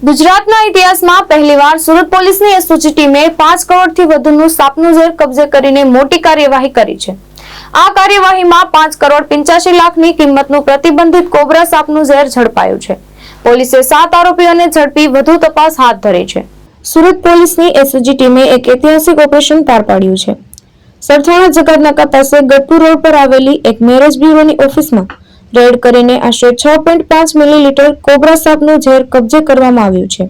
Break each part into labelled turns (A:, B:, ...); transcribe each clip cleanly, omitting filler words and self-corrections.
A: ગુજરાતના ઇતિહાસમાં પહેલીવાર સુરત પોલીસની એસઓજી ટીમે 5 કરોડથી વધુનું સાપનું ઝેર કબજે કરીને મોટી કાર્યવાહી કરી છે। આ કાર્યવાહીમાં 5 કરોડ 85 લાખની કિંમતનું પ્રતિબંધિત કોબરા સાપનું ઝેર ઝડપાયું છે। પોલીસે 7 આરોપીઓને ઝડપી વધુ તપાસ હાથ ધરી છે। સુરત પોલીસની એસઓજી ટીમે એક ઐતિહાસિક ઓપરેશન પાર પાડ્યું છે। સરથાણા જકાતનાકા પાસે ગઢપુર રોડ પર આવેલી એક મેરેજ બ્યુરોની ઓફિસમાં રેડ કરીને આશરે 6.5 મિલીલીટર કોબરા સાપનું ઝેર કબજે કરવામાં આવ્યું છે।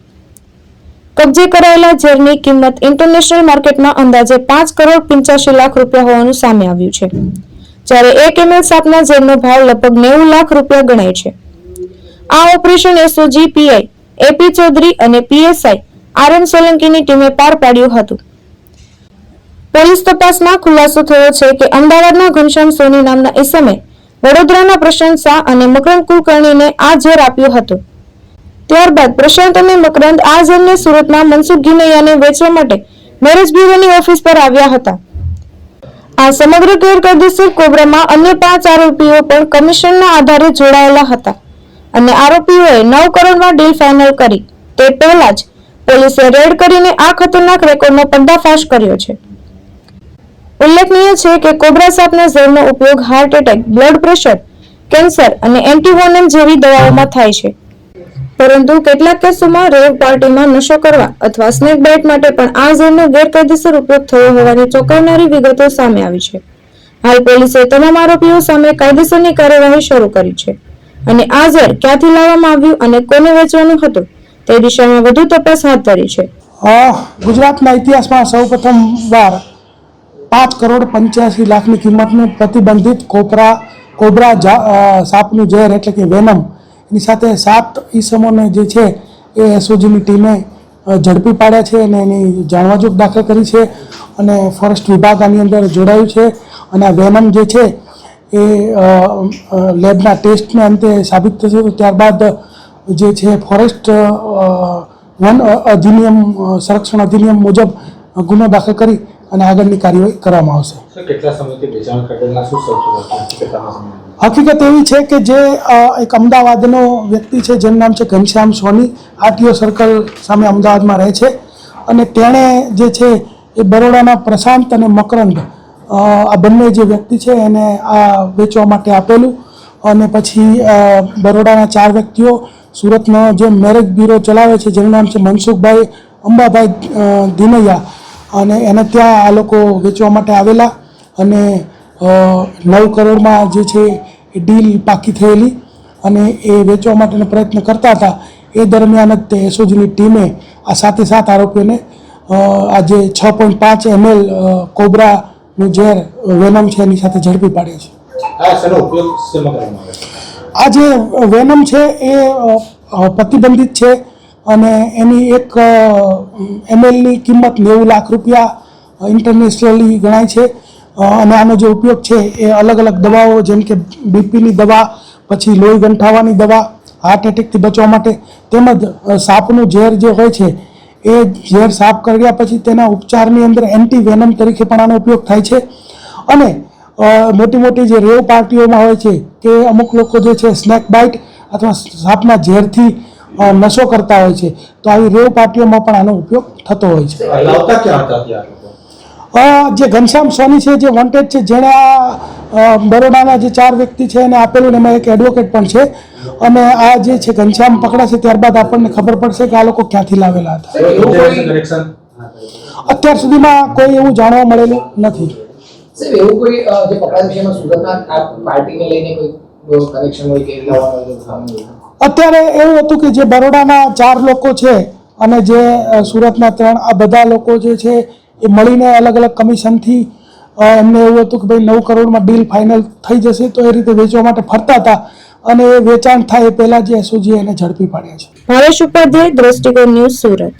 A: કબજે કરાયેલા ઝેરની કિંમત ઇન્ટરનેશનલ માર્કેટમાં અંદાજે 5 કરોડ 85 લાખ રૂપિયા હોવાનું સામે આવ્યું છે, જ્યારે 1 ml સાપના ઝેરનો ભાવ લગભગ 90 લાખ રૂપિયા ગણાય છે। આ operation SOG PI A P Chaudhary અને પીએસઆઈ આરએમ સોલંકીની ટીમે પાર પાડ્યું હતું। પોલીસ તપાસમાં ખુલાસો થયો છે કે અમદાવાદના ઘનશ્યામ સોની નામના ઇસમે વડોદરાના પ્રશાંત શાહ અને મકરંદ કુલકર્ણીને આ ઝેર આપ્યું હતું। ત્યારબાદ પ્રશાંત અને મકરંદ આ ઝેરને સુરતમાં મનસુખ ઘિનૈયાને વેચવા માટે મેરેજ બ્યુરોની ઓફિસ પર આવ્યા હતા। આ સમગ્ર ગેરકાયદેસર કોબરામાં અન્ય 5 આરોપીઓ પણ કમિશનના આધારે જોડાયેલા હતા અને આરોપીઓએ 9 કરોડમાં ડીલ ફાઇનલ કરી તે પહેલા જ પોલીસે રેડ કરીને આ ખતરનાક રેકોર્ડનો પર્દાફાશ કર્યો છે। ઉલ્લેખનીય છે કે કોબરા સાપના ઝેરનો ઉપયોગ heart attack, blood pressure, cancer અને એન્ટીવોનમ જેવી દવાઓમાં થાય છે, પરંતુ કેટલાક કેસોમાં રેવ પાર્ટીમાં નશો કરવા અથવા સ્નેક બાઇટ માટે પણ આ ઝેરનો ગેરકાયદેસર ઉપયોગ થયો હોવાની ચોંકાવનારી વિગતો સામે આવી છે। હાલ પોલીસે તમામ આરોપીઓ સામે કાયદેસરની કાર્યવાહી શરૂ કરી છે અને આ ઝેર ક્યાંથી લાવવામાં આવ્યું અને કોને વેચવાનું હતું તે દિશામાં વધુ તપાસ હાથ ધરી છે।
B: ગુજરાતના ઇતિહાસમાં સૌપ્રથમ વાર 5 કરોડ 85 લાખની કિંમતનું પ્રતિબંધિત કોબરા સાપનું ઝેર એટલે કે વેનમ એની સાથે 7 ઈસમોને જે છે એ એસઓજીની ટીમે ઝડપી પાડ્યા છે અને એની જાણવાજોગ દાખલ કરી છે અને ફોરેસ્ટ વિભાગ આની અંદર જોડાયું છે અને આ વેનમ જે છે એ લેબના ટેસ્ટને અંતે સાબિત થશે તો ત્યારબાદ જે છે ફોરેસ્ટ વન અધિનિયમ સંરક્ષણ અધિનિયમ મુજબ ગુનો દાખલ કરી અને આગળની કાર્યવાહી કરવામાં આવશે।
C: કેટલા સમયથી વેચાણ કરેલા શું સૌથી
B: હકીકત એવી છે કે જે એક અમદાવાદનો વ્યક્તિ છે જેનું નામ છે ઘનશ્યામ સોની, આરટીઓ સર્કલ સામે અમદાવાદમાં રહે છે અને તેણે જે છે એ બરોડાના પ્રશાંત અને મકરંદ આ બંને જે વ્યક્તિ છે એને આ વેચવા માટે આપેલું અને પછી બરોડાના 4 વ્યક્તિઓ સુરતનો જે મેરેજ બ્યુરો ચલાવે છે જેનું નામ છે મનસુખભાઈ અંબાભાઈ ધીનૈયા અને એને ત્યાં આ લોકો વેચવા માટે આવેલા અને 9 કરોડમાં જે છે એ ડીલ પાકી થયેલી અને એ વેચવા માટેનો પ્રયત્ન કરતા હતા। એ દરમિયાન જ તે એસઓજીની ટીમે આ 7 આરોપીઓને આ જે 6.5 ml કોબરાનું ઝેર વેનમ છે એની સાથે ઝડપી પાડ્યા છે। આ જે વેનમ છે એ પ્રતિબંધિત છે અને એની 1 mlની કિંમત 90 લાખ રૂપિયા ઇન્ટરનેશનલી ગણાય છે અને આનો જે ઉપયોગ છે એ અલગ અલગ દવાઓ જેમ કે બીપીની દવા, પછી લોહી ગંઠાવાની દવા, હાર્ટ એટેકથી બચવા માટે તેમજ સાપનું ઝેર જે હોય છે એ ઝેર સાફ કર્યા પછી તેના ઉપચારની અંદર એન્ટી વેનમ તરીકે પણ આનો ઉપયોગ થાય છે અને મોટી મોટી જે રેવ પાર્ટીઓમાં હોય છે કે અમુક લોકો જે છે સ્નેક બાઇટ અથવા સાપના ઝેરથી નશો કરતા હોય છે તો આવી રેવ પાર્ટીઓમાં પણ આનો ઉપયોગ થતો હોય છે। જે ઘનશ્યામ સોની છે જે વોન્ટેડ છે જેણે આ બરોડાના જે 4 વ્યક્તિ છે એને આપેલું એમાં એક એડવોકેટ પણ છે અને આ જે છે ઘનશ્યામ પકડાશે ત્યારબાદ આપણને ખબર પડશે કે આ લોકો ક્યાંથી લાવેલા હતા। અત્યાર સુધીમાં કોઈ એવું જાણવા મળેલું નથી।
D: એવું કોઈ જે પકડાયું છે એમાં સુરતના આ પાર્ટીને લઈને કોઈ કનેક્શન હોય કે
B: અત્યારે એવું હતું કે જે બરોડાના 4 લોકો છે અને જે સુરતના 3 આ બધા લોકો જે છે એ મળીને અલગ અલગ કમિશનથી એમને એવું હતું કે ભાઈ 9 કરોડમાં ડીલ ફાઇનલ થઈ જશે તો એ રીતે વેચવા માટે ફરતા હતા અને એ વેચાણ થાય એ પહેલાં જે એસઓજી એને ઝડપી પાડ્યા છે।
A: ભાવેશ ઉપાધ્યાય, દ્રષ્ટિકોણ ન્યૂઝ, સુરત।